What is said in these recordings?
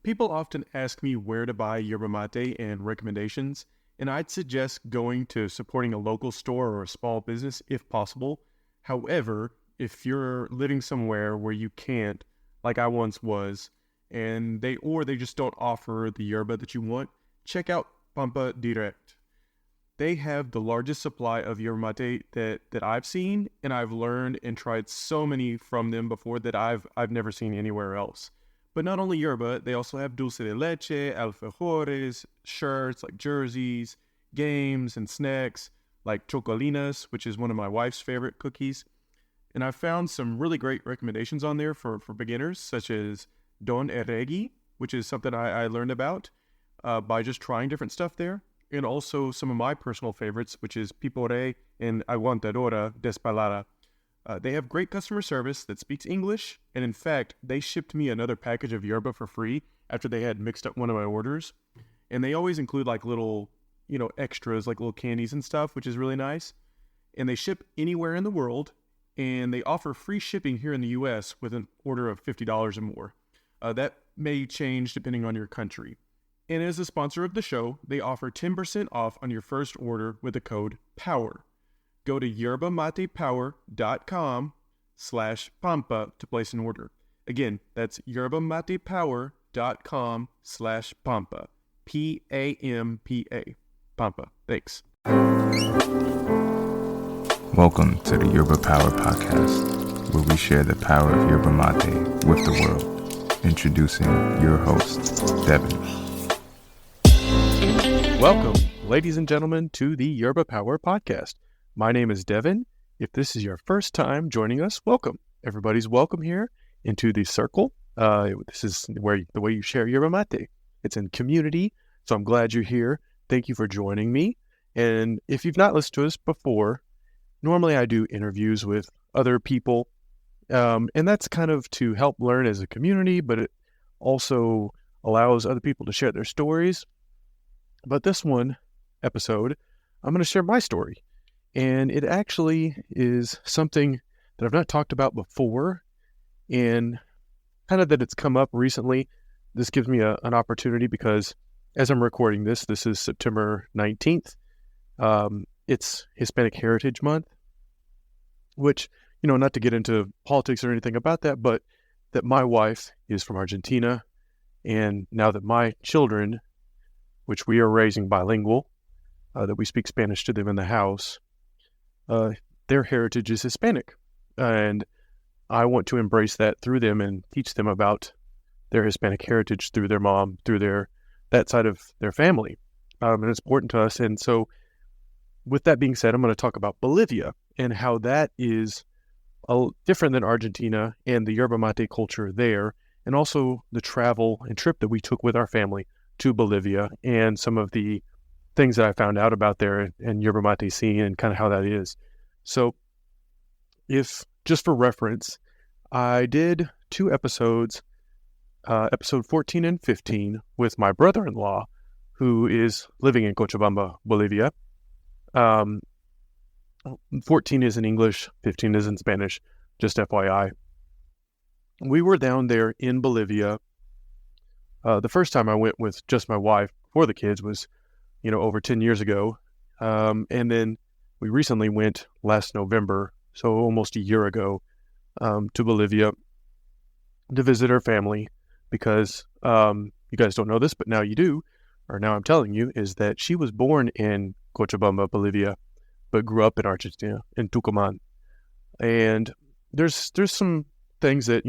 People often ask me where to buy yerba mate and recommendations, and I'd suggest going to supporting a local store or a small business if possible. However, if you're living somewhere where you can't, like I once was, and they just don't offer the yerba that you want, check out Pampa Direct. They have the largest supply of yerba mate that I've seen, and I've learned and tried so many from them before that I've never seen anywhere else. But not only yerba, they also have dulce de leche, alfajores, shirts like jerseys, games and snacks like chocolinas, which is one of my wife's favorite cookies. And I found some really great recommendations on there for beginners, such as Don Eregi, which is something I learned about by just trying different stuff there. And also some of my personal favorites, which is Pipore and Aguantadora Despalada. They have great customer service that speaks English, and in fact, they shipped me another package of yerba for free after they had mixed up one of my orders. And they always include like little, extras, like little candies and stuff, which is really nice. And they ship anywhere in the world, and they offer free shipping here in the U.S. with an order of $50 or more. That may change depending on your country. And as a sponsor of the show, they offer 10% off on your first order with the code POWER. Go to yerbamatepower.com/pampa to place an order. Again, that's yerbamatepower.com/pampa. P-A-M-P-A. Pampa. Thanks. Welcome to the Yerba Power Podcast, where we share the power of yerba mate with the world. Introducing your host, Devin. Welcome, ladies and gentlemen, to the Yerba Power Podcast. My name is Devin. If this is your first time joining us, welcome. Everybody's welcome here into the circle. This is where the way you share yerba mate. It's in community, so I'm glad you're here. Thank you for joining me. And if you've not listened to us before, normally I do interviews with other people, and that's kind of to help learn as a community, but it also allows other people to share their stories. But this one episode, I'm going to share my story. And it actually is something that I've not talked about before, and kind of that it's come up recently. This gives me an opportunity because as I'm recording this is September 19th. It's Hispanic Heritage Month, which, not to get into politics or anything about that, but that my wife is from Argentina. And now that my children, which we are raising bilingual, that we speak Spanish to them in the house, their heritage is Hispanic, and I want to embrace that through them and teach them about their Hispanic heritage through their mom, through that side of their family, and it's important to us. And so, with that being said, I'm going to talk about Bolivia and how that is different than Argentina and the yerba mate culture there, and also the travel and trip that we took with our family to Bolivia and some of the things that I found out about there and yerba mate scene and kind of how that is. So if just for reference, I did 2 episodes, episode 14 and 15 with my brother-in-law who is living in Cochabamba, Bolivia. 14 is in English, 15 is in Spanish, just FYI. We were down there in Bolivia. The first time I went with just my wife before the kids was over 10 years ago. And then we recently went last November, so almost a year ago, to Bolivia to visit her family because you guys don't know this, but now you do, or now I'm telling you, is that she was born in Cochabamba, Bolivia, but grew up in Argentina, in Tucumán. And there's some things that,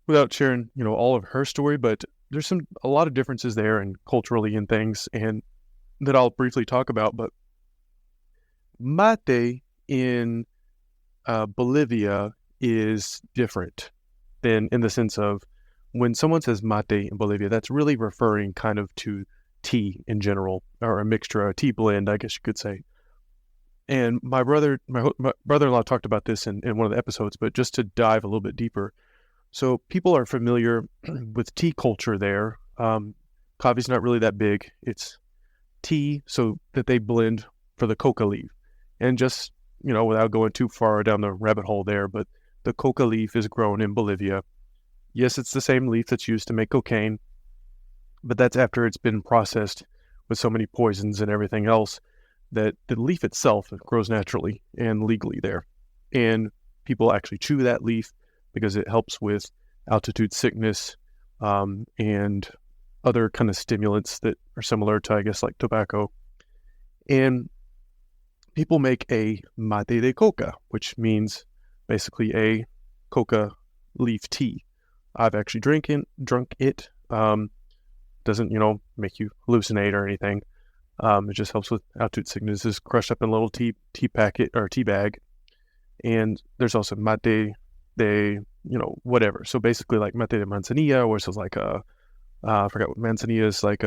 without sharing, all of her story, but there's a lot of differences there and culturally and things, and that I'll briefly talk about. But mate in Bolivia is different than in the sense of when someone says mate in Bolivia, that's really referring kind of to tea in general, or a mixture, a tea blend, I guess you could say. And my brother-in-law talked about this in one of the episodes, but just to dive a little bit deeper. So people are familiar with tea culture there. Coffee's not really that big. It's tea, so that they blend for the coca leaf. And just, without going too far down the rabbit hole there, but the coca leaf is grown in Bolivia. Yes, it's the same leaf that's used to make cocaine, but that's after it's been processed with so many poisons and everything else that the leaf itself grows naturally and legally there. And people actually chew that leaf because it helps with altitude sickness and other kind of stimulants that are similar to, I guess, like tobacco. And people make a mate de coca, which means basically a coca leaf tea. I've actually drunk it. Doesn't, make you hallucinate or anything. It just helps with altitude sickness. It's crushed up in a little tea packet or tea bag. And there's also mate de, whatever. So basically like mate de manzanilla, which is like I forgot what manzanilla is like.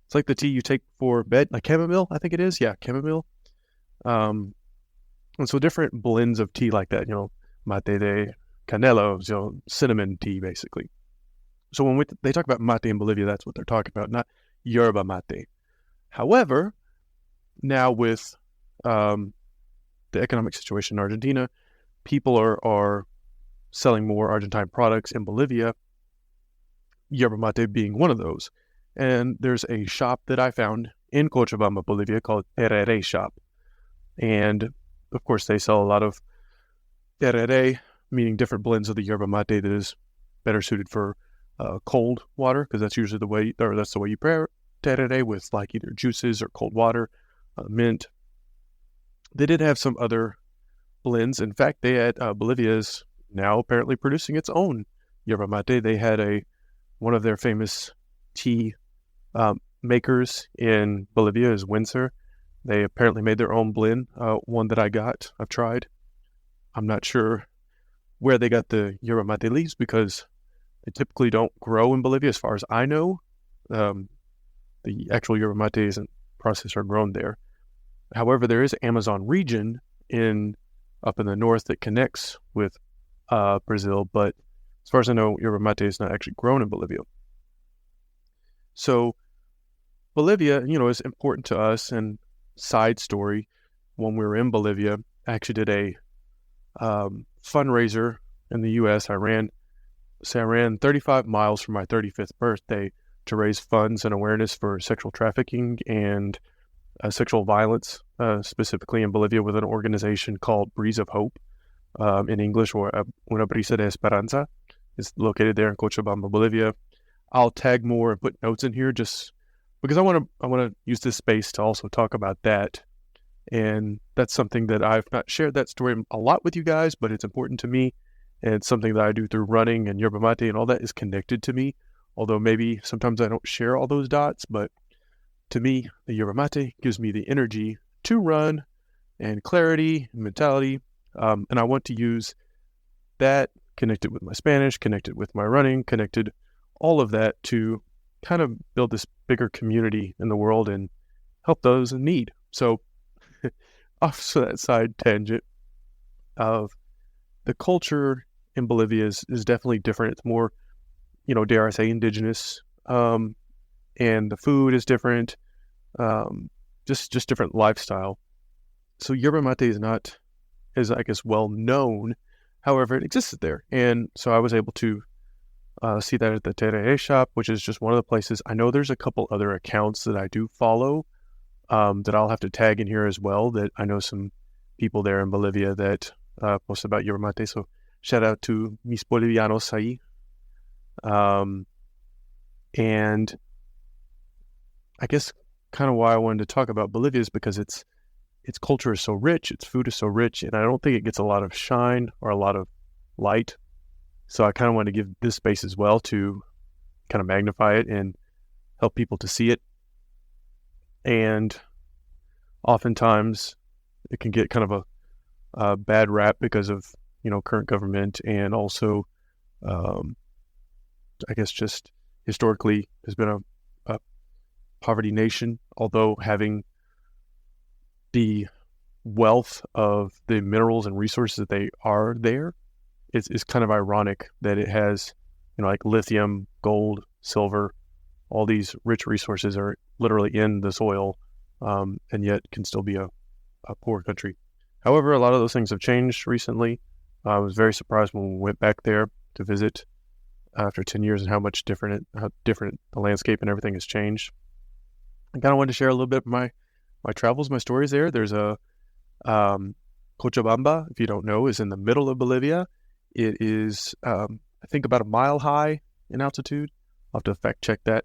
It's like the tea you take for bed, like chamomile, I think it is. Yeah, chamomile. And so different blends of tea like that, mate de canela, cinnamon tea, basically. So when they talk about mate in Bolivia, that's what they're talking about, not yerba mate. However, now with the economic situation in Argentina, people are selling more Argentine products in Bolivia, yerba mate being one of those. And there's a shop that I found in Cochabamba, Bolivia, called Tereré Shop. And, of course, they sell a lot of tereré, meaning different blends of the yerba mate that is better suited for cold water, because that's usually the way you prepare tereré, with like either juices or cold water, mint. They did have some other blends. In fact, Bolivia is now apparently producing its own yerba mate. They had one of their famous tea makers in Bolivia is Windsor. They apparently made their own blend, one that I've tried. I'm not sure where they got the yerba mate leaves because they typically don't grow in Bolivia as far as I know. The actual yerba mates and processed are grown there. However, there is an Amazon region up in the north that connects with Brazil, but as far as I know, yerba mate is not actually grown in Bolivia. So Bolivia, is important to us. And side story, when we were in Bolivia, I actually did a fundraiser in the U.S. I ran 35 miles for my 35th birthday to raise funds and awareness for sexual trafficking and sexual violence, specifically in Bolivia, with an organization called Breeze of Hope, in English, or Una Brisa de Esperanza. It's located there in Cochabamba, Bolivia. I'll tag more and put notes in here just because I want to use this space to also talk about that. And that's something that I've not shared that story a lot with you guys, but it's important to me. And it's something that I do through running, and yerba mate and all that is connected to me. Although maybe sometimes I don't share all those dots, but to me, the yerba mate gives me the energy to run and clarity and mentality. And I want to use that connected with my Spanish, connected with my running, connected all of that to kind of build this bigger community in the world and help those in need. So off to that side tangent of the culture in Bolivia is definitely different. It's more, dare I say, indigenous. And the food is different. Just different lifestyle. So yerba mate is not as, I guess, well known. However, it existed there. And so I was able to see that at the Tereré Shop, which is just one of the places. I know there's a couple other accounts that I do follow that I'll have to tag in here as well, that I know some people there in Bolivia that post about yerba mate. So shout out to mis bolivianos ahí. And I guess kind of why I wanted to talk about Bolivia is because its culture is so rich, its food is so rich, and I don't think it gets a lot of shine or a lot of light. So I kind of want to give this space as well to kind of magnify it and help people to see it. And oftentimes it can get kind of a bad rap because of, current government, and also, I guess, just historically has been a poverty nation, although having the wealth of the minerals and resources that they are there, it's kind of ironic that it has, like lithium, gold, silver, all these rich resources are literally in the soil, and yet can still be a poor country. However, a lot of those things have changed recently. I was very surprised when we went back there to visit after 10 years and how different the landscape and everything has changed. I kind of wanted to share a little bit of my travels, my stories there. There's a Cochabamba, if you don't know, is in the middle of Bolivia. It is, I think, about a mile high in altitude. I'll have to fact check that.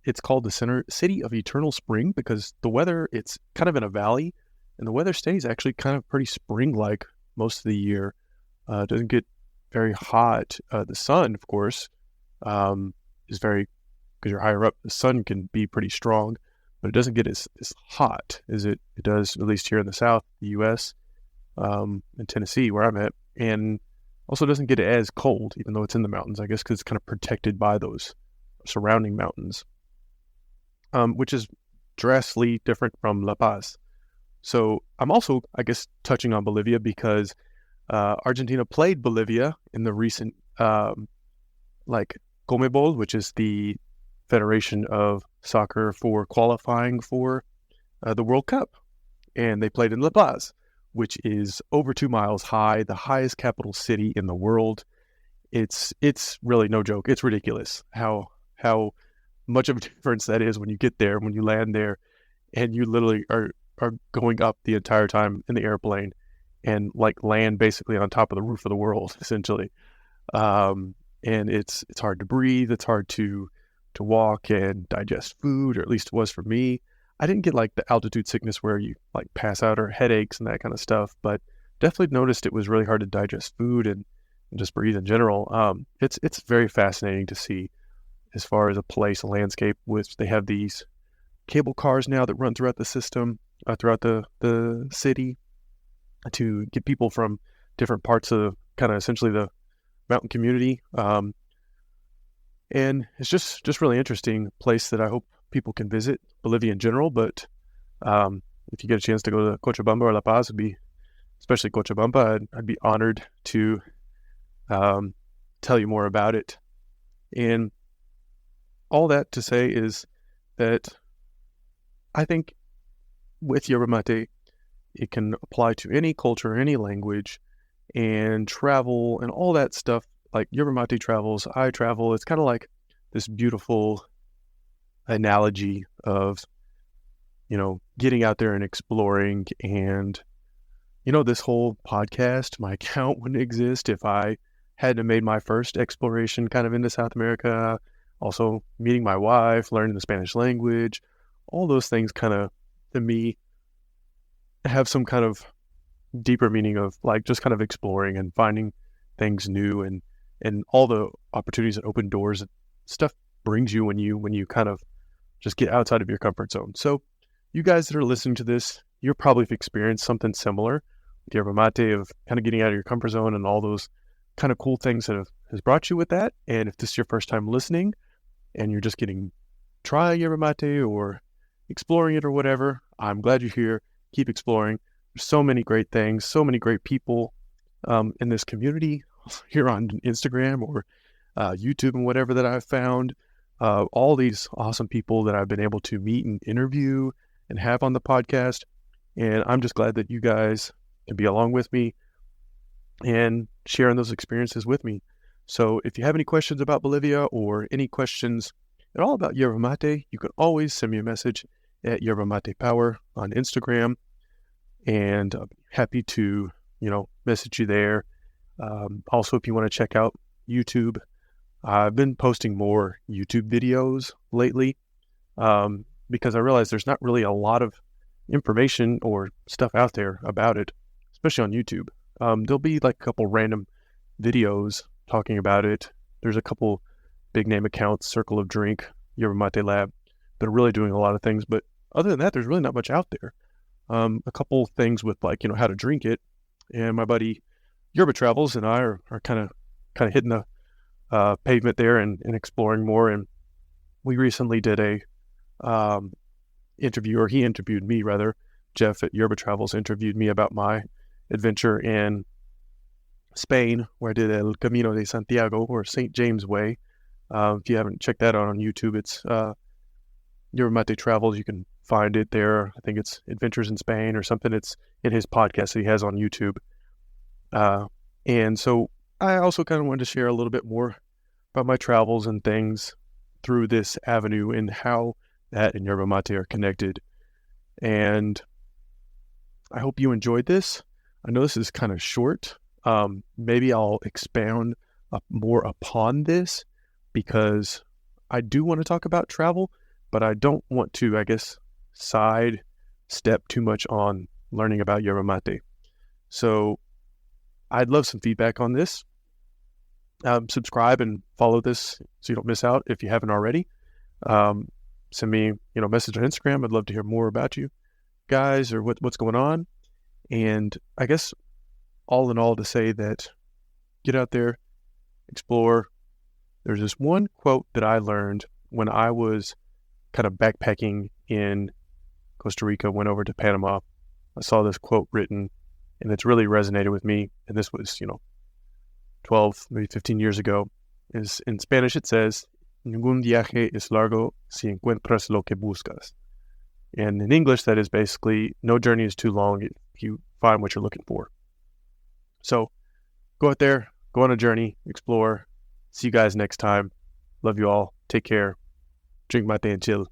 It's called the City of Eternal Spring because the weather, it's kind of in a valley, and the weather stays actually kind of pretty spring-like most of the year. It doesn't get very hot. The sun, of course, is very, because you're higher up, the sun can be pretty strong, but it doesn't get as hot as it does, at least here in the South, the U.S., in Tennessee, where I'm at, and also doesn't get as cold, even though it's in the mountains, I guess, because it's kind of protected by those surrounding mountains, which is drastically different from La Paz. So I'm also, I guess, touching on Bolivia because Argentina played Bolivia in the recent, CONMEBOL, which is the Federation of Soccer for qualifying for the World Cup. And they played in La Paz, which is over 2 miles high, the highest capital city in the world. It's really no joke. It's ridiculous how much of a difference that is when you get there, when you land there, and you literally are going up the entire time in the airplane and land basically on top of the roof of the world, essentially. And it's hard to breathe. It's hard to walk and digest food, or at least it was for me. I didn't get the altitude sickness where you pass out or headaches and that kind of stuff, but definitely noticed it was really hard to digest food and just breathe in general. It's very fascinating to see as far as a landscape, which they have these cable cars now that run throughout the system, throughout the city, to get people from different parts of kind of essentially the mountain community. And it's just really interesting place that I hope people can visit, Bolivia in general. But if you get a chance to go to Cochabamba or La Paz, especially Cochabamba, I'd be honored to tell you more about it. And all that to say is that I think with Yerba Mate, it can apply to any culture, any language, and travel and all that stuff. Like Yerba Mate travels, I travel. It's kind of like this beautiful analogy of, getting out there and exploring. And, this whole podcast, my account wouldn't exist if I hadn't made my first exploration kind of into South America. Also meeting my wife, learning the Spanish language, all those things kind of, to me, have some kind of deeper meaning of just kind of exploring and finding things new and all the opportunities that open doors and stuff brings you when you kind of just get outside of your comfort zone. So you guys that are listening to this, you're probably experienced something similar with Yerba Mate, of kind of getting out of your comfort zone and all those kind of cool things that has brought you with that. And if this is your first time listening and you're just try Yerba Mate or exploring it or whatever, I'm glad you're here. Keep exploring. There's so many great things, so many great people in this community here on Instagram or YouTube and whatever that I've found. All these awesome people that I've been able to meet and interview and have on the podcast. And I'm just glad that you guys can be along with me and sharing those experiences with me. So if you have any questions about Bolivia or any questions at all about Yerba Mate, you can always send me a message at Yerba Mate Power on Instagram. And I'm happy to, message you there. Also, if you want to check out YouTube, I've been posting more YouTube videos lately because I realize there's not really a lot of information or stuff out there about it, especially on YouTube. There'll be a couple random videos talking about it. There's a couple big name accounts, Circle of Drink, Yerba Mate Lab, that are really doing a lot of things. But other than that, there's really not much out there. A couple things with how to drink it. And my buddy Yerba Travels and I are kind of hitting the pavement there and exploring more. And we recently did a interview, or he interviewed me rather. Jeff at Yerba Travels interviewed me about my adventure in Spain, where I did El Camino de Santiago, or St. James Way. If you haven't checked that out on YouTube, it's Yerba Mate Travels. You can find it there. I think it's Adventures in Spain or something. It's in his podcast that he has on YouTube. And so I also kind of wanted to share a little bit more about my travels and things through this avenue and how that and Yerba Mate are connected. And I hope you enjoyed this. I know this is kind of short. Maybe I'll expound more upon this because I do want to talk about travel, but I don't want to, I guess, side step too much on learning about Yerba Mate. So I'd love some feedback on this. Subscribe and follow this so you don't miss out if you haven't already. Send me, a message on Instagram. I'd love to hear more about you guys or what's going on. And I guess all in all to say that get out there, explore. There's this one quote that I learned when I was kind of backpacking in Costa Rica, went over to Panama. I saw this quote written and it's really resonated with me. And this was, 12, maybe 15 years ago. Is in Spanish it says, Ningun viaje es largo si encuentras lo que buscas. And in English, that is basically, no journey is too long if you find what you're looking for. So go out there, go on a journey, explore. See you guys next time. Love you all. Take care. Drink mate and chill.